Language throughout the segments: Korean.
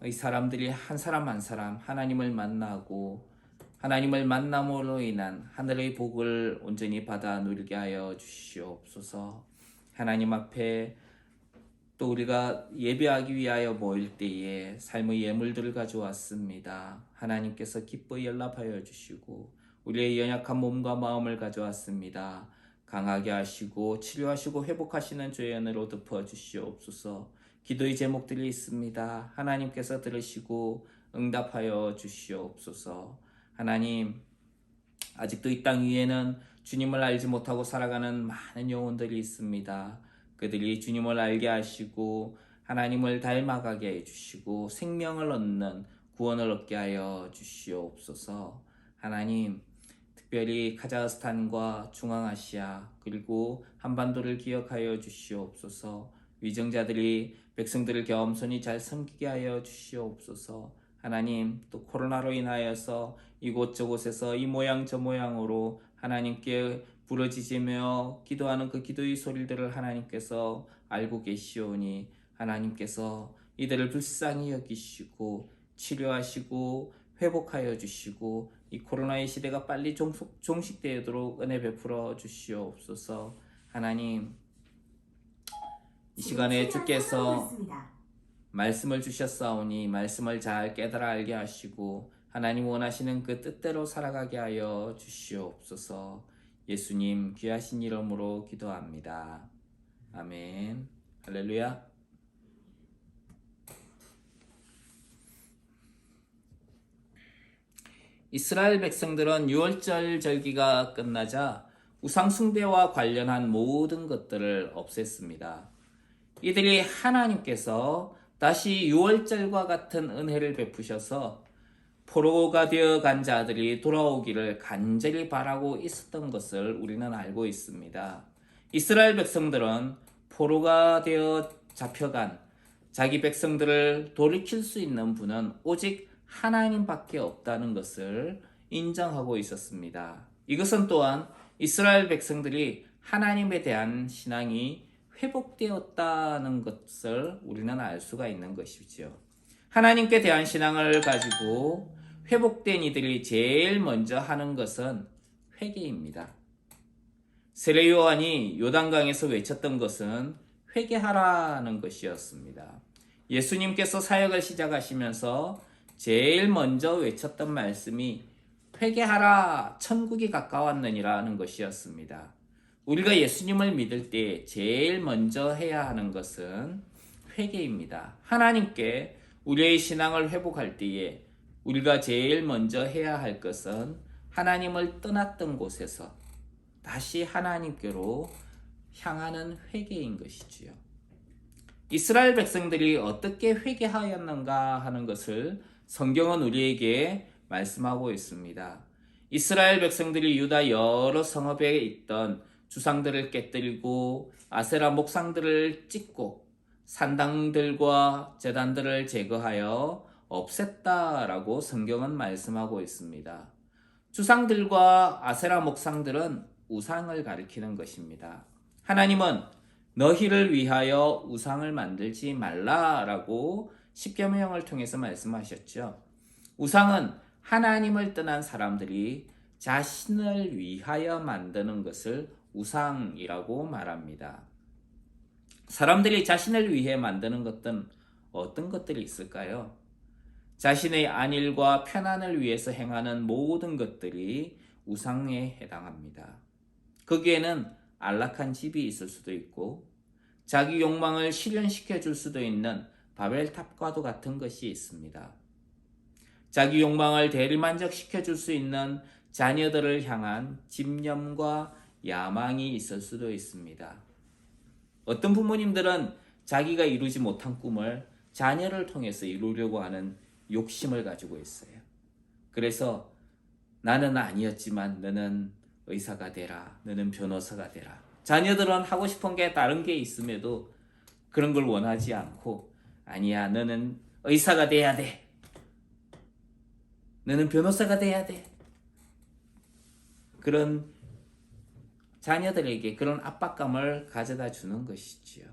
이 사람들이 한 사람 한 사람 하나님을 만나고 하나님을 만남으로 인한 하늘의 복을 온전히 받아 누리게 하여 주시옵소서. 하나님 앞에 또 우리가 예배하기 위하여 모일 때에 삶의 예물들을 가져왔습니다. 하나님께서 기뻐 연락하여 주시고 우리의 연약한 몸과 마음을 가져왔습니다. 강하게 하시고 치료하시고 회복하시는 주의 은혜로 덮어 주시옵소서. 기도의 제목들이 있습니다. 하나님께서 들으시고 응답하여 주시옵소서. 하나님, 아직도 이 땅 위에는 주님을 알지 못하고 살아가는 많은 영혼들이 있습니다. 그들이 주님을 알게 하시고 하나님을 닮아가게 해주시고 생명을 얻는 구원을 얻게 하여 주시옵소서. 하나님, 특별히 카자흐스탄과 중앙아시아 그리고 한반도를 기억하여 주시옵소서. 위정자들이 백성들을 겸손히 잘 섬기게 하여 주시옵소서. 하나님, 또 코로나로 인하여서 이곳저곳에서 이 모양 저 모양으로 하나님께 부르짖으며 기도하는 그 기도의 소리들을 하나님께서 알고 계시오니 하나님께서 이들을 불쌍히 여기시고 치료하시고 회복하여 주시고 이 코로나의 시대가 빨리 종식되도록 은혜 베풀어 주시옵소서. 하나님, 이 시간에 주께서 말씀을 주셨사오니 말씀을 잘 깨달아 알게 하시고 하나님 원하시는 그 뜻대로 살아가게 하여 주시옵소서. 예수님 귀하신 이름으로 기도합니다. 아멘. 할렐루야. 이스라엘 백성들은 유월절 절기가 끝나자 우상 숭배와 관련한 모든 것들을 없앴습니다. 이들이 하나님께서 다시 유월절과 같은 은혜를 베푸셔서 포로가 되어 간 자들이 돌아오기를 간절히 바라고 있었던 것을 우리는 알고 있습니다. 이스라엘 백성들은 포로가 되어 잡혀간 자기 백성들을 돌이킬 수 있는 분은 오직 하나님밖에 없다는 것을 인정하고 있었습니다. 이것은 또한 이스라엘 백성들이 하나님에 대한 신앙이 회복되었다는 것을 우리는 알 수가 있는 것이죠. 하나님께 대한 신앙을 가지고 회복된 이들이 제일 먼저 하는 것은 회개입니다. 세례 요한이 요단강에서 외쳤던 것은 회개하라는 것이었습니다. 예수님께서 사역을 시작하시면서 제일 먼저 외쳤던 말씀이 회개하라 천국이 가까웠느니라는 것이었습니다. 우리가 예수님을 믿을 때 제일 먼저 해야 하는 것은 회개입니다. 하나님께 우리의 신앙을 회복할 때에 우리가 제일 먼저 해야 할 것은 하나님을 떠났던 곳에서 다시 하나님께로 향하는 회개인 것이지요. 이스라엘 백성들이 어떻게 회개하였는가 하는 것을 성경은 우리에게 말씀하고 있습니다. 이스라엘 백성들이 유다 여러 성읍에 있던 주상들을 깨뜨리고 아세라 목상들을 찢고 산당들과 제단들을 제거하여 없앴다라고 성경은 말씀하고 있습니다. 주상들과 아세라 목상들은 우상을 가리키는 것입니다. 하나님은 너희를 위하여 우상을 만들지 말라라고 십계명을 통해서 말씀하셨죠. 우상은 하나님을 떠난 사람들이 자신을 위하여 만드는 것을 우상이라고 말합니다. 사람들이 자신을 위해 만드는 것은 어떤 것들이 있을까요? 자신의 안일과 편안을 위해서 행하는 모든 것들이 우상에 해당합니다. 거기에는 안락한 집이 있을 수도 있고 자기 욕망을 실현시켜 줄 수도 있는 바벨탑과도 같은 것이 있습니다. 자기 욕망을 대리만족시켜 줄 수 있는 자녀들을 향한 집념과 야망이 있을 수도 있습니다. 어떤 부모님들은 자기가 이루지 못한 꿈을 자녀를 통해서 이루려고 하는 욕심을 가지고 있어요. 그래서 나는 아니었지만 너는 의사가 되라. 너는 변호사가 되라. 자녀들은 하고 싶은 게 다른 게 있음에도 그런 걸 원하지 않고 아니야 너는 의사가 돼야 돼. 너는 변호사가 돼야 돼. 그런 자녀들에게 그런 압박감을 가져다 주는 것이지요.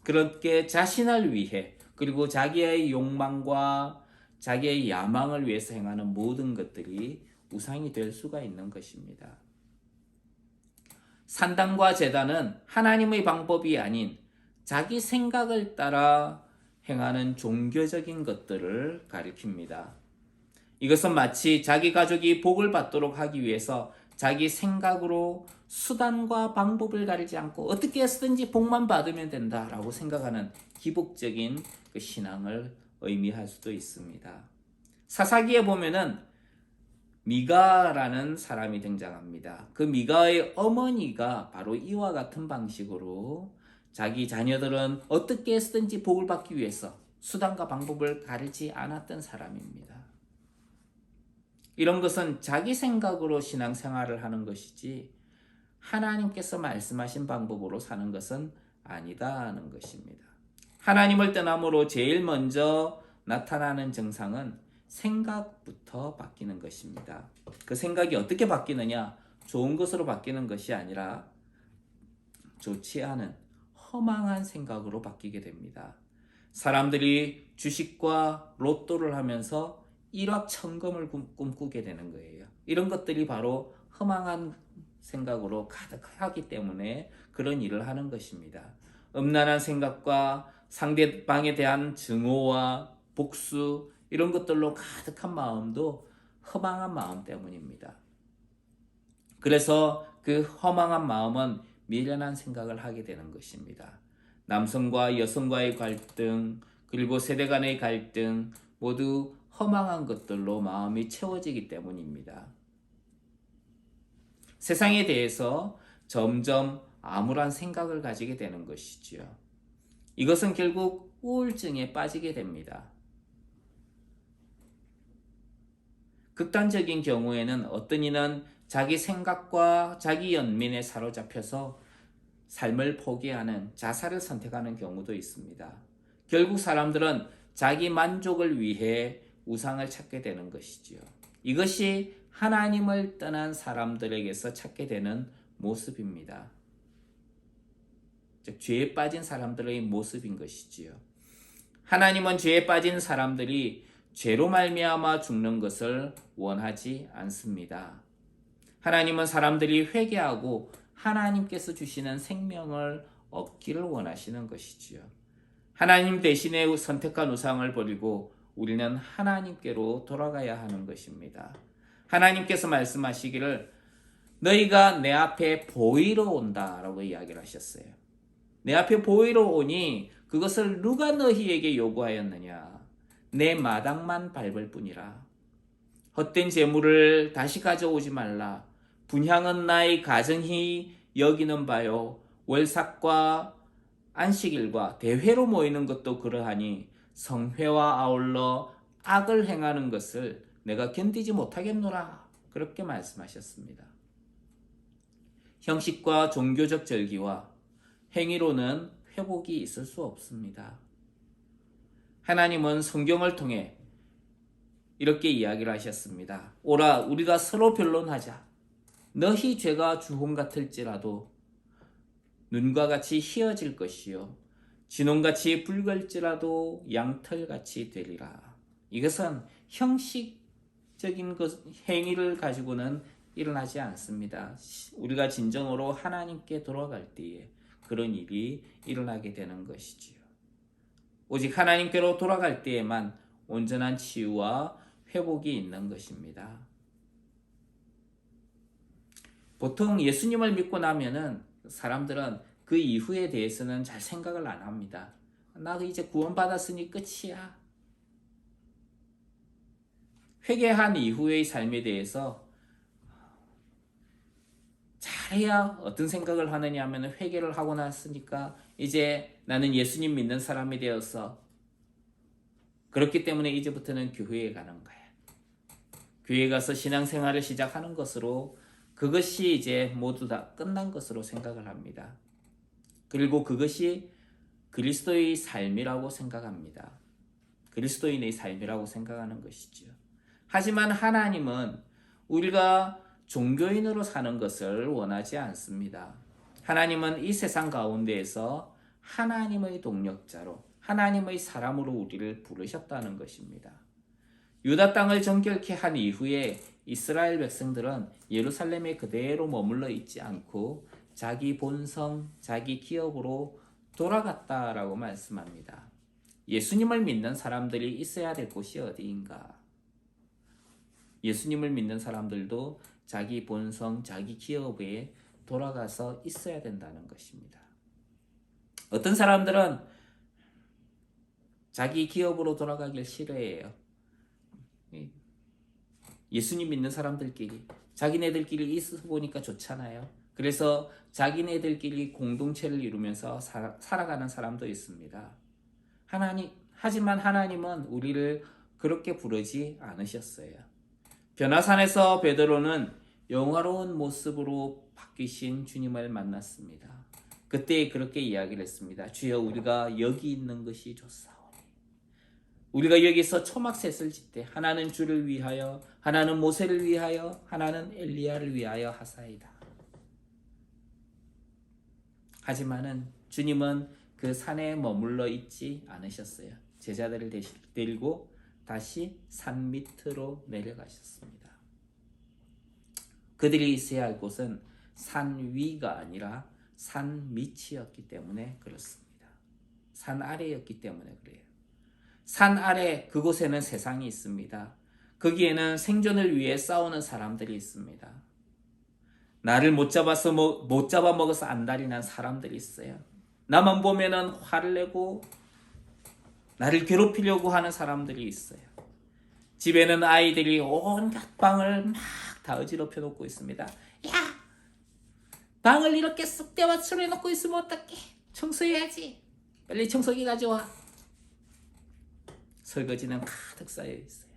그렇게 자신을 위해 그리고 자기의 욕망과 자기의 야망을 위해서 행하는 모든 것들이 우상이 될 수가 있는 것입니다. 산당과 제단은 하나님의 방법이 아닌 자기 생각을 따라 행하는 종교적인 것들을 가리킵니다. 이것은 마치 자기 가족이 복을 받도록 하기 위해서 자기 생각으로 수단과 방법을 가리지 않고 어떻게 해서든지 복만 받으면 된다라고 생각하는 기복적인 그 신앙을 의미할 수도 있습니다. 사사기에 보면은 미가라는 사람이 등장합니다. 그 미가의 어머니가 바로 이와 같은 방식으로 자기 자녀들은 어떻게 해서든지 복을 받기 위해서 수단과 방법을 가리지 않았던 사람입니다. 이런 것은 자기 생각으로 신앙생활을 하는 것이지 하나님께서 말씀하신 방법으로 사는 것은 아니다는 것입니다. 하나님을 떠남으로 제일 먼저 나타나는 증상은 생각부터 바뀌는 것입니다. 그 생각이 어떻게 바뀌느냐? 좋은 것으로 바뀌는 것이 아니라 좋지 않은 허망한 생각으로 바뀌게 됩니다. 사람들이 주식과 로또를 하면서 일확천금을 꿈꾸게 되는 거예요. 이런 것들이 바로 허망한 생각으로 가득하기 때문에 그런 일을 하는 것입니다. 음란한 생각과 상대방에 대한 증오와 복수 이런 것들로 가득한 마음도 허망한 마음 때문입니다. 그래서 그 허망한 마음은 미련한 생각을 하게 되는 것입니다. 남성과 여성과의 갈등, 그리고 세대 간의 갈등 모두 허망한 것들로 마음이 채워지기 때문입니다. 세상에 대해서 점점 암울한 생각을 가지게 되는 것이지요. 이것은 결국 우울증에 빠지게 됩니다. 극단적인 경우에는 어떤 이는 자기 생각과 자기 연민에 사로잡혀서 삶을 포기하는 자살을 선택하는 경우도 있습니다. 결국 사람들은 자기 만족을 위해 우상을 찾게 되는 것이지요. 이것이 하나님을 떠난 사람들에게서 찾게 되는 모습입니다. 즉 죄에 빠진 사람들의 모습인 것이지요. 하나님은 죄에 빠진 사람들이 죄로 말미암아 죽는 것을 원하지 않습니다. 하나님은 사람들이 회개하고 하나님께서 주시는 생명을 얻기를 원하시는 것이지요. 하나님 대신에 선택한 우상을 버리고 우리는 하나님께로 돌아가야 하는 것입니다. 하나님께서 말씀하시기를 너희가 내 앞에 보이러 온다라고 이야기를 하셨어요. 내 앞에 보이러 오니 그것을 누가 너희에게 요구하였느냐? 내 마당만 밟을 뿐이라. 헛된 재물을 다시 가져오지 말라. 분향은 나의 가정히 여기는 바요. 월삭과 안식일과 대회로 모이는 것도 그러하니 성회와 아울러 악을 행하는 것을 내가 견디지 못하겠노라. 그렇게 말씀하셨습니다. 형식과 종교적 절기와 행위로는 회복이 있을 수 없습니다. 하나님은 성경을 통해 이렇게 이야기를 하셨습니다. 오라 우리가 서로 변론하자. 너희 죄가 주홍 같을지라도 눈과 같이 희어질 것이요 진홍같이 붉을지라도 양털같이 되리라. 이것은 형식적인 행위를 가지고는 일어나지 않습니다. 우리가 진정으로 하나님께 돌아갈 때에 그런 일이 일어나게 되는 것이지요. 오직 하나님께로 돌아갈 때에만 온전한 치유와 회복이 있는 것입니다. 보통 예수님을 믿고 나면은 사람들은 그 이후에 대해서는 잘 생각을 안 합니다. 나 이제 구원받았으니 끝이야. 회개한 이후의 삶에 대해서 잘해야 어떤 생각을 하느냐 하면 회개를 하고 났으니까 이제 나는 예수님 믿는 사람이 되어서 그렇기 때문에 이제부터는 교회에 가는 거야. 교회에 가서 신앙생활을 시작하는 것으로 그것이 이제 모두 다 끝난 것으로 생각을 합니다. 그리고 그것이 그리스도의 삶이라고 생각합니다. 그리스도인의 삶이라고 생각하는 것이죠. 하지만 하나님은 우리가 종교인으로 사는 것을 원하지 않습니다. 하나님은 이 세상 가운데에서 하나님의 동력자로, 하나님의 사람으로 우리를 부르셨다는 것입니다. 유다 땅을 정결케 한 이후에 이스라엘 백성들은 예루살렘에 그대로 머물러 있지 않고 자기 본성, 자기 기업으로 돌아갔다라고 말씀합니다. 예수님을 믿는 사람들이 있어야 될 곳이 어디인가? 예수님을 믿는 사람들도 자기 본성, 자기 기업에 돌아가서 있어야 된다는 것입니다. 어떤 사람들은 자기 기업으로 돌아가길 싫어해요. 예수님 믿는 사람들끼리 자기네들끼리 있어 보니까 좋잖아요. 그래서 자기네들끼리 공동체를 이루면서 살아가는 사람도 있습니다. 하지만 하나님은 우리를 그렇게 부르지 않으셨어요. 변화산에서 베드로는 영화로운 모습으로 바뀌신 주님을 만났습니다. 그때 그렇게 이야기를 했습니다. 주여, 우리가 여기 있는 것이 좋사오니. 우리가 여기서 초막셋을 짓되 하나는 주를 위하여, 하나는 모세를 위하여, 하나는 엘리야를 위하여 하사이다. 하지만은 주님은 그 산에 머물러 있지 않으셨어요. 제자들을 데리고 다시 산 밑으로 내려가셨습니다. 그들이 있어야 할 곳은 산 위가 아니라 산 밑이었기 때문에 그렇습니다. 산 아래였기 때문에 그래요. 산 아래 그곳에는 세상이 있습니다. 거기에는 생존을 위해 싸우는 사람들이 있습니다. 나를 못 잡아 먹어서 안달이 난 사람들이 있어요. 나만 보면은 화를 내고 나를 괴롭히려고 하는 사람들이 있어요. 집에는 아이들이 온갖 방을 막 다 어지럽혀 놓고 있습니다. 야! 방을 이렇게 쑥대 맞춰 놓고 있으면 어떡해? 청소해야지. 빨리 청소기 가져와. 설거지는 가득 쌓여 있어요.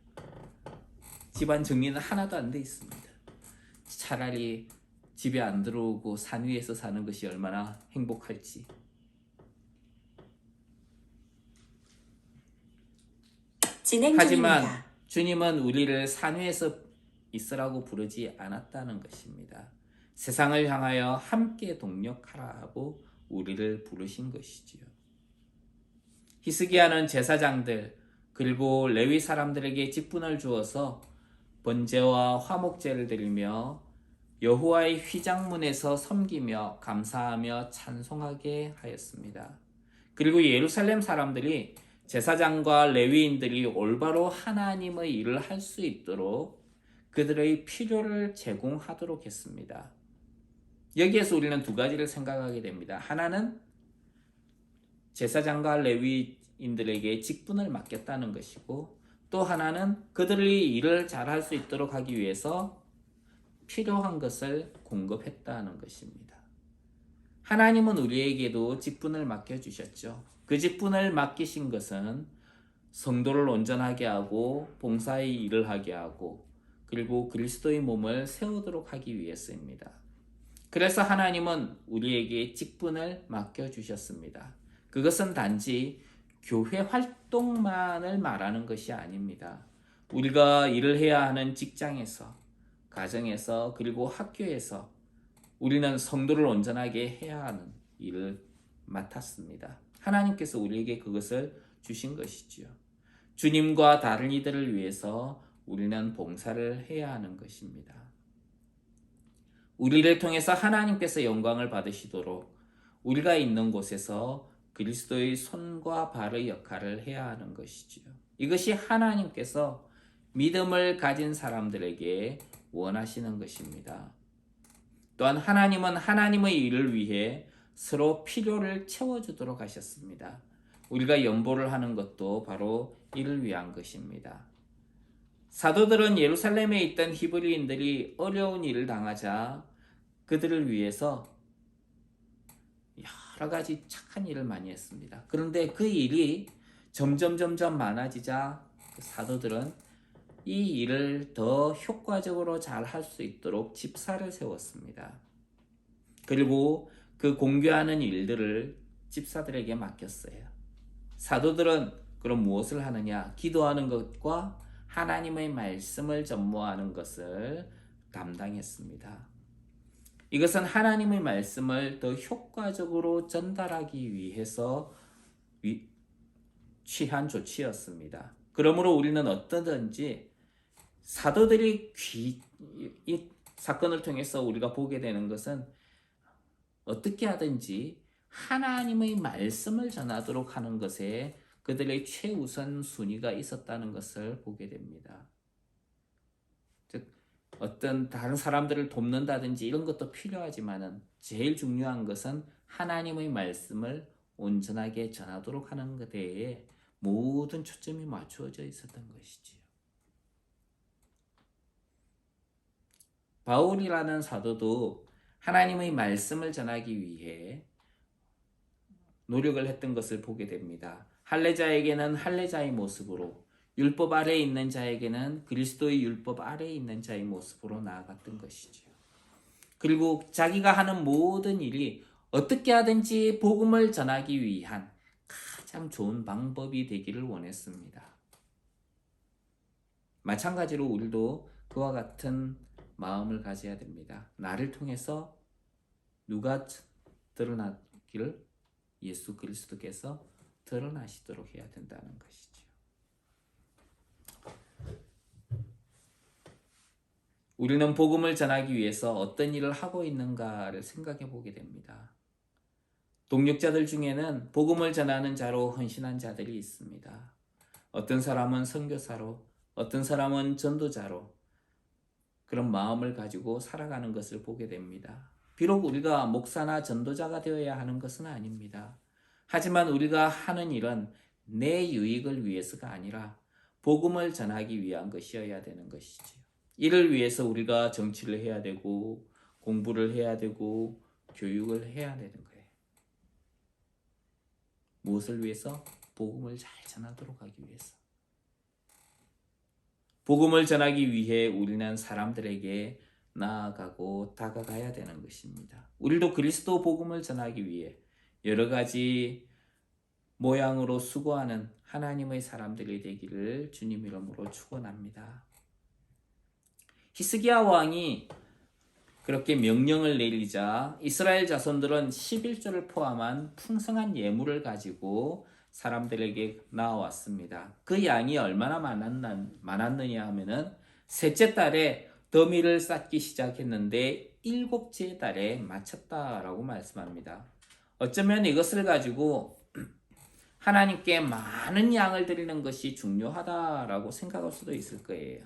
집안 정리는 하나도 안 돼 있습니다. 차라리 집에 안 들어오고 산 위에서 사는 것이 얼마나 행복할지. 하지만 주님은 우리를 산 위에서 있으라고 부르지 않았다는 것입니다. 세상을 향하여 함께 동력하라 하고 우리를 부르신 것이지요. 히스기야는 제사장들 그리고 레위 사람들에게 직분을 주어서 번제와 화목제를 드리며 여호와의 휘장문에서 섬기며 감사하며 찬송하게 하였습니다. 그리고 예루살렘 사람들이 제사장과 레위인들이 올바로 하나님의 일을 할 수 있도록 그들의 필요를 제공하도록 했습니다. 여기에서 우리는 두 가지를 생각하게 됩니다. 하나는 제사장과 레위인들에게 직분을 맡겼다는 것이고, 또 하나는 그들의 일을 잘할 수 있도록 하기 위해서 필요한 것을 공급했다는 것입니다. 하나님은 우리에게도 직분을 맡겨주셨죠. 그 직분을 맡기신 것은 성도를 온전하게 하고 봉사의 일을 하게 하고 그리고 그리스도의 몸을 세우도록 하기 위해서입니다. 그래서 하나님은 우리에게 직분을 맡겨주셨습니다. 그것은 단지 교회 활동만을 말하는 것이 아닙니다. 우리가 일을 해야 하는 직장에서, 가정에서, 그리고 학교에서 우리는 성도를 온전하게 해야 하는 일을 맡았습니다. 하나님께서 우리에게 그것을 주신 것이지요. 주님과 다른 이들을 위해서 우리는 봉사를 해야 하는 것입니다. 우리를 통해서 하나님께서 영광을 받으시도록 우리가 있는 곳에서 그리스도의 손과 발의 역할을 해야 하는 것이지요. 이것이 하나님께서 믿음을 가진 사람들에게 원하시는 것입니다. 또한 하나님은 하나님의 일을 위해 서로 필요를 채워주도록 하셨습니다. 우리가 연보를 하는 것도 바로 이를 위한 것입니다. 사도들은 예루살렘에 있던 히브리인들이 어려운 일을 당하자 그들을 위해서 여러 가지 착한 일을 많이 했습니다. 그런데 그 일이 점점 많아지자 사도들은 이 일을 더 효과적으로 잘 할 수 있도록 집사를 세웠습니다. 그리고 그 공개하는 일들을 집사들에게 맡겼어요. 사도들은 그럼 무엇을 하느냐? 기도하는 것과 하나님의 말씀을 전무하는 것을 담당했습니다. 이것은 하나님의 말씀을 더 효과적으로 전달하기 위해서 취한 조치였습니다. 그러므로 우리는 어떠든지 사도들이 이 사건을 통해서 우리가 보게 되는 것은 어떻게 하든지 하나님의 말씀을 전하도록 하는 것에 그들의 최우선 순위가 있었다는 것을 보게 됩니다. 즉 어떤 다른 사람들을 돕는다든지 이런 것도 필요하지만은 제일 중요한 것은 하나님의 말씀을 온전하게 전하도록 하는 것에 모든 초점이 맞추어져 있었던 것이지요. 바울이라는 사도도 하나님의 말씀을 전하기 위해 노력을 했던 것을 보게 됩니다. 할례자에게는 할례자의 모습으로, 율법 아래에 있는 자에게는 그리스도의 율법 아래에 있는 자의 모습으로 나아갔던 것이죠. 그리고 자기가 하는 모든 일이 어떻게 하든지 복음을 전하기 위한 가장 좋은 방법이 되기를 원했습니다. 마찬가지로 우리도 그와 같은 마음을 가져야 됩니다. 나를 통해서 누가 드러나기를 예수 그리스도께서 드러나시도록 해야 된다는 것이죠. 우리는 복음을 전하기 위해서 어떤 일을 하고 있는가를 생각해 보게 됩니다. 동력자들 중에는 복음을 전하는 자로 헌신한 자들이 있습니다. 어떤 사람은 선교사로, 어떤 사람은 전도자로 그런 마음을 가지고 살아가는 것을 보게 됩니다. 비록 우리가 목사나 전도자가 되어야 하는 것은 아닙니다. 하지만 우리가 하는 일은 내 유익을 위해서가 아니라 복음을 전하기 위한 것이어야 되는 것이지요. 이를 위해서 우리가 정치를 해야 되고 공부를 해야 되고 교육을 해야 되는 거예요. 무엇을 위해서? 복음을 잘 전하도록 하기 위해서. 복음을 전하기 위해 우리는 사람들에게 나아가고 다가가야 되는 것입니다. 우리도 그리스도 복음을 전하기 위해 여러 가지 모양으로 수고하는 하나님의 사람들이 되기를 주님 이름으로 축원합니다. 히스기야 왕이 그렇게 명령을 내리자 이스라엘 자손들은 11조를 포함한 풍성한 예물을 가지고 사람들에게 나왔습니다. 그 양이 얼마나 많았느냐 하면은 셋째 달에 더미를 쌓기 시작했는데 일곱째 달에 마쳤다라고 말씀합니다. 어쩌면 이것을 가지고 하나님께 많은 양을 드리는 것이 중요하다라고 생각할 수도 있을 거예요.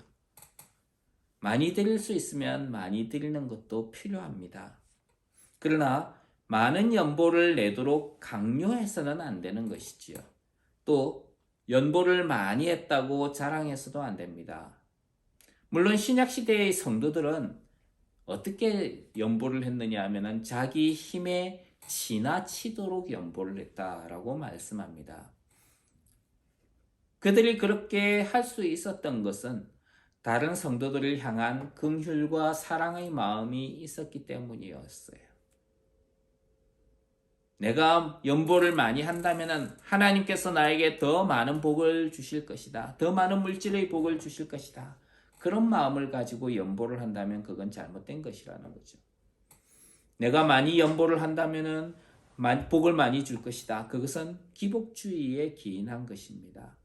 많이 드릴 수 있으면 많이 드리는 것도 필요합니다. 그러나 많은 연보를 내도록 강요해서는 안 되는 것이지요. 또 연보를 많이 했다고 자랑해서도 안 됩니다. 물론 신약시대의 성도들은 어떻게 연보를 했느냐 하면 자기 힘에 지나치도록 연보를 했다라고 말씀합니다. 그들이 그렇게 할 수 있었던 것은 다른 성도들을 향한 긍휼과 사랑의 마음이 있었기 때문이었어요. 내가 연보를 많이 한다면 하나님께서 나에게 더 많은 복을 주실 것이다. 더 많은 물질의 복을 주실 것이다. 그런 마음을 가지고 연보를 한다면 그건 잘못된 것이라는 거죠. 내가 많이 연보를 한다면 복을 많이 줄 것이다. 그것은 기복주의에 기인한 것입니다.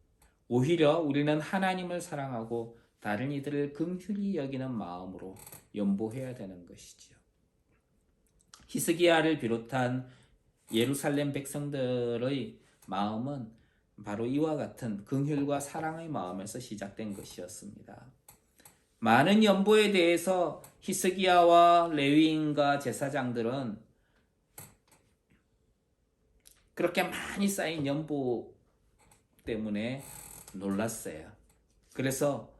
오히려 우리는 하나님을 사랑하고 다른 이들을 긍휼히 여기는 마음으로 연보해야 되는 것이지요. 히스기야를 비롯한 예루살렘 백성들의 마음은 바로 이와 같은 긍휼과 사랑의 마음에서 시작된 것이었습니다. 많은 연보에 대해서 히스기야와 레위인과 제사장들은 그렇게 많이 쌓인 연보 때문에 놀랐어요. 그래서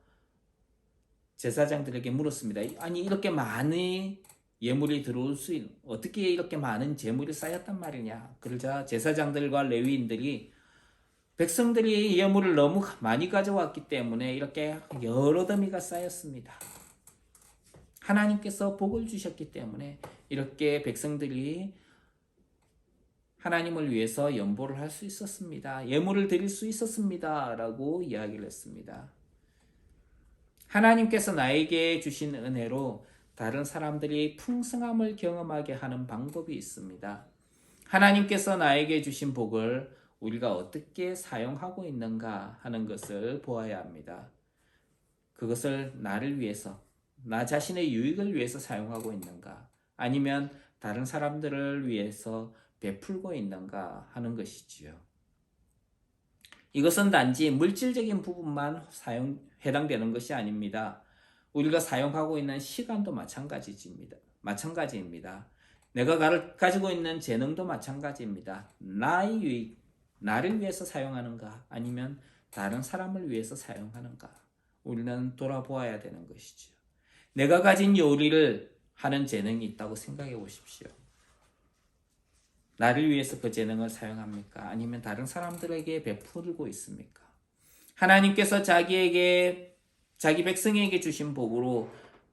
제사장들에게 물었습니다. 아니 이렇게 많이 예물이 들어올 수 있는 어떻게 이렇게 많은 재물이 쌓였단 말이냐. 그러자 제사장들과 레위인들이 백성들이 예물을 너무 많이 가져왔기 때문에 이렇게 여러 더미가 쌓였습니다. 하나님께서 복을 주셨기 때문에 이렇게 백성들이 하나님을 위해서 연보를 할 수 있었습니다. 예물을 드릴 수 있었습니다. 라고 이야기를 했습니다. 하나님께서 나에게 주신 은혜로 다른 사람들이 풍성함을 경험하게 하는 방법이 있습니다. 하나님께서 나에게 주신 복을 우리가 어떻게 사용하고 있는가 하는 것을 보아야 합니다. 그것을 나를 위해서, 나 자신의 유익을 위해서 사용하고 있는가, 아니면 다른 사람들을 위해서 베풀고 있는가 하는 것이지요. 이것은 단지 물질적인 부분만 해당되는 것이 아닙니다. 우리가 사용하고 있는 시간도 마찬가지입니다. 내가 가지고 있는 재능도 마찬가지입니다. 나의 유익, 나를 위해서 사용하는가, 아니면 다른 사람을 위해서 사용하는가, 우리는 돌아보아야 되는 것이죠. 내가 가진 요리를 하는 재능이 있다고 생각해 보십시오. 나를 위해서 그 재능을 사용합니까? 아니면 다른 사람들에게 베풀고 있습니까? 하나님께서 자기 백성에게 주신 복으로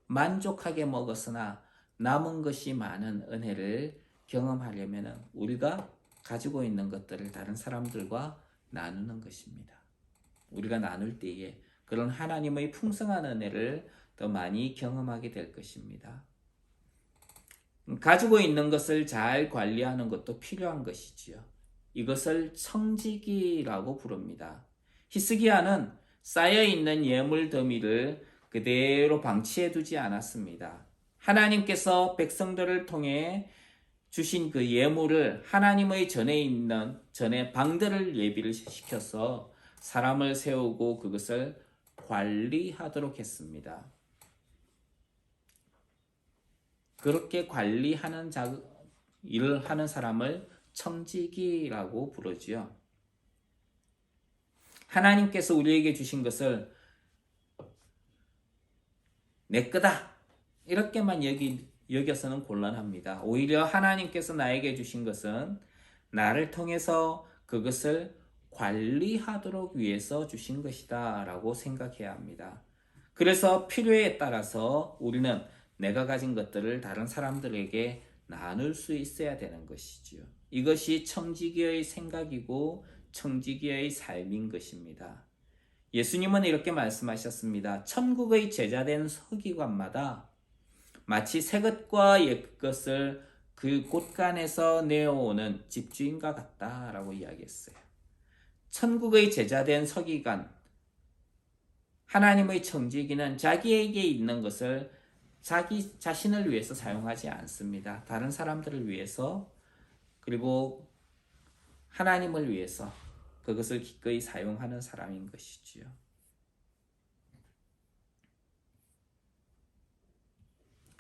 만족하게 먹었으나 남은 것이 많은 은혜를 경험하려면 우리가 가지고 있는 것들을 다른 사람들과 나누는 것입니다. 우리가 나눌 때에 그런 하나님의 풍성한 은혜를 더 많이 경험하게 될 것입니다. 가지고 있는 것을 잘 관리하는 것도 필요한 것이지요. 이것을 청지기라고 부릅니다. 히스기야는 쌓여있는 예물 더미를 그대로 방치해 두지 않았습니다. 하나님께서 백성들을 통해 주신 그 예물을 하나님의 전에 방들을 예비를 시켜서 사람을 세우고 그것을 관리하도록 했습니다. 그렇게 관리하는 일을 하는 사람을 청지기라고 부르지요. 하나님께서 우리에게 주신 것을 내 거다 이렇게만 여겨서는 곤란합니다. 오히려 하나님께서 나에게 주신 것은 나를 통해서 그것을 관리하도록 위해서 주신 것이다 라고 생각해야 합니다. 그래서 필요에 따라서 우리는 내가 가진 것들을 다른 사람들에게 나눌 수 있어야 되는 것이지요. 이것이 청지기의 생각이고 청지기의 삶인 것입니다. 예수님은 이렇게 말씀하셨습니다. 천국의 제자된 서기관마다 마치 새 것과 옛 것을 그 곳간에서 내어오는 집주인과 같다라고 이야기했어요. 천국의 제자된 서기관, 하나님의 청지기는 자기에게 있는 것을 자기 자신을 위해서 사용하지 않습니다. 다른 사람들을 위해서, 그리고 하나님을 위해서 그것을 기꺼이 사용하는 사람인 것이지요.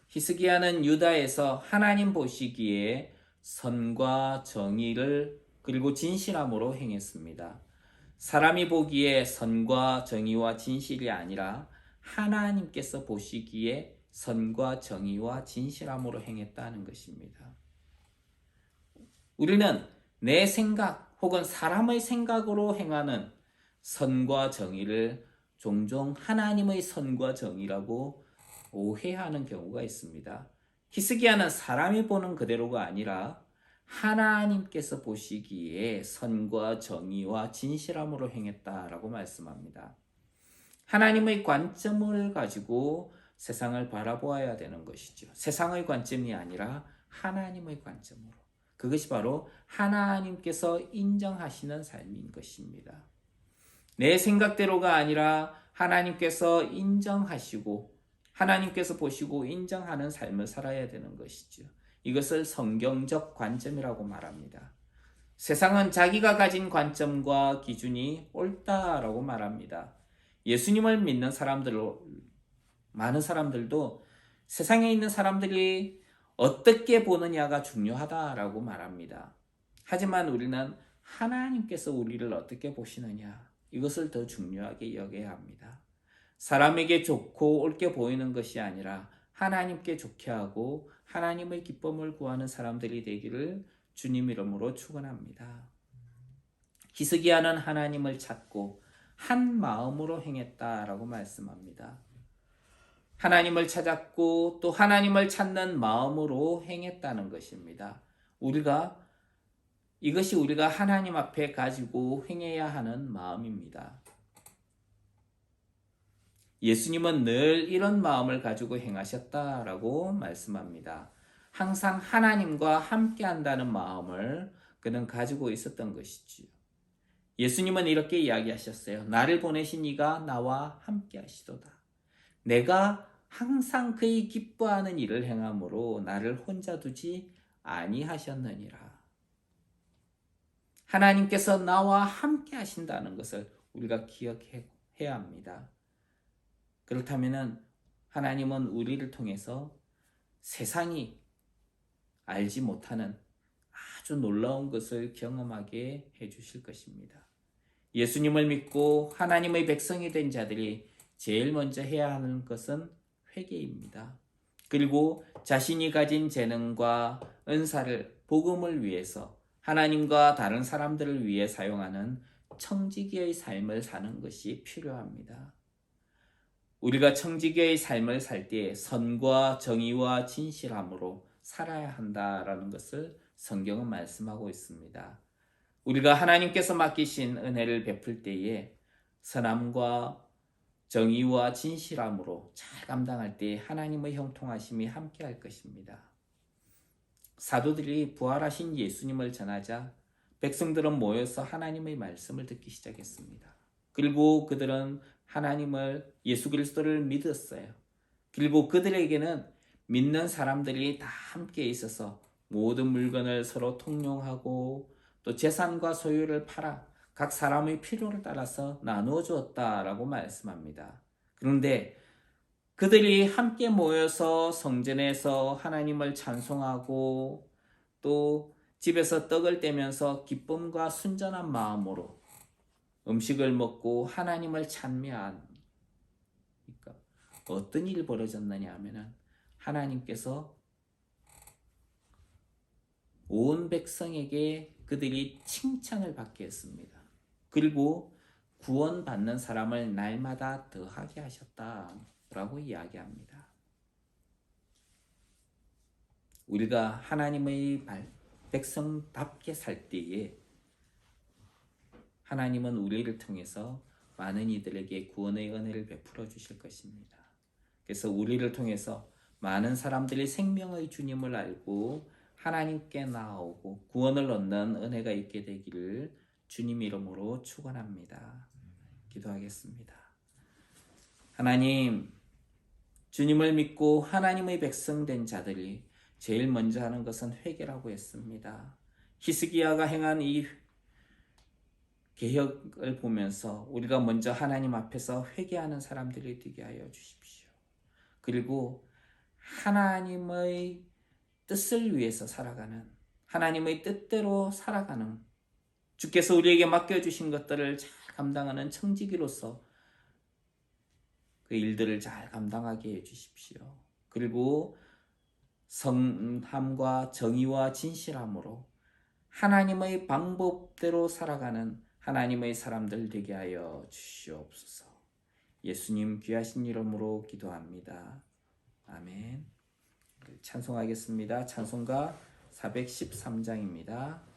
히스기야는 유다에서 하나님 보시기에 선과 정의를 그리고 진실함으로 행했습니다. 사람이 보기에 선과 정의와 진실이 아니라 하나님께서 보시기에 선과 정의와 진실함으로 행했다는 것입니다. 우리는 내 생각 혹은 사람의 생각으로 행하는 선과 정의를 종종 하나님의 선과 정의라고 오해하는 경우가 있습니다. 히스기야는 사람이 보는 그대로가 아니라 하나님께서 보시기에 선과 정의와 진실함으로 행했다라고 말씀합니다. 하나님의 관점을 가지고 세상을 바라보아야 되는 것이죠. 세상의 관점이 아니라 하나님의 관점으로. 그것이 바로 하나님께서 인정하시는 삶인 것입니다. 내 생각대로가 아니라 하나님께서 인정하시고 하나님께서 보시고 인정하는 삶을 살아야 되는 것이죠. 이것을 성경적 관점이라고 말합니다. 세상은 자기가 가진 관점과 기준이 옳다라고 말합니다. 예수님을 믿는 많은 사람들도 세상에 있는 사람들이 어떻게 보느냐가 중요하다라고 말합니다. 하지만 우리는 하나님께서 우리를 어떻게 보시느냐, 이것을 더 중요하게 여겨야 합니다. 사람에게 좋고 옳게 보이는 것이 아니라 하나님께 좋게 하고 하나님의 기쁨을 구하는 사람들이 되기를 주님 이름으로 축원합니다. 히스기야는 하나님을 찾고 한 마음으로 행했다라고 말씀합니다. 하나님을 찾았고 또 하나님을 찾는 마음으로 행했다는 것입니다. 이것이 우리가 하나님 앞에 가지고 행해야 하는 마음입니다. 예수님은 늘 이런 마음을 가지고 행하셨다라고 말씀합니다. 항상 하나님과 함께 한다는 마음을 그는 가지고 있었던 것이지요. 예수님은 이렇게 이야기하셨어요. 나를 보내신 이가 나와 함께 하시도다. 내가 항상 그의 기뻐하는 일을 행함으로 나를 혼자 두지 아니하셨느니라. 하나님께서 나와 함께 하신다는 것을 우리가 기억해야 합니다. 그렇다면 하나님은 우리를 통해서 세상이 알지 못하는 아주 놀라운 것을 경험하게 해주실 것입니다. 예수님을 믿고 하나님의 백성이 된 자들이 제일 먼저 해야 하는 것은 회개입니다. 그리고 자신이 가진 재능과 은사를 복음을 위해서 하나님과 다른 사람들을 위해 사용하는 청지기의 삶을 사는 것이 필요합니다. 우리가 청지기의 삶을 살 때 선과 정의와 진실함으로 살아야 한다라는 것을 성경은 말씀하고 있습니다. 우리가 하나님께서 맡기신 은혜를 베풀 때에 선함과 정의와 진실함으로 잘 감당할 때 하나님의 형통하심이 함께할 것입니다. 사도들이 부활하신 예수님을 전하자 백성들은 모여서 하나님의 말씀을 듣기 시작했습니다. 그리고 그들은 하나님을 예수 그리스도를 믿었어요. 그리고 그들에게는 믿는 사람들이 다 함께 있어서 모든 물건을 서로 통용하고 또 재산과 소유를 팔아 각 사람의 필요를 따라서 나누어 주었다라고 말씀합니다. 그런데 그들이 함께 모여서 성전에서 하나님을 찬송하고 또 집에서 떡을 떼면서 기쁨과 순전한 마음으로 음식을 먹고 하나님을 찬미하니까 어떤 일이 벌어졌느냐 하면은 하나님께서 온 백성에게 그들이 칭찬을 받게 했습니다. 그리고 구원받는 사람을 날마다 더하게 하셨다라고 이야기합니다. 우리가 하나님의 백성답게 살 때에 하나님은 우리를 통해서 많은 이들에게 구원의 은혜를 베풀어 주실 것입니다. 그래서 우리를 통해서 많은 사람들이 생명의 주님을 알고 하나님께 나아오고 구원을 얻는 은혜가 있게 되기를 주님 이름으로 축원합니다. 기도하겠습니다. 하나님, 주님을 믿고 하나님의 백성 된 자들이 제일 먼저 하는 것은 회개라고 했습니다. 히스기야가 행한 이 개혁을 보면서 우리가 먼저 하나님 앞에서 회개하는 사람들이 되게 하여 주십시오. 그리고 하나님의 뜻을 위해서 살아가는, 하나님의 뜻대로 살아가는, 주께서 우리에게 맡겨주신 것들을 잘 감당하는 청지기로서 그 일들을 잘 감당하게 해주십시오. 그리고 성함과 정의와 진실함으로 하나님의 방법대로 살아가는 하나님의 사람들 되게 하여 주시옵소서. 예수님 귀하신 이름으로 기도합니다. 아멘. 찬송하겠습니다. 찬송가 413장입니다.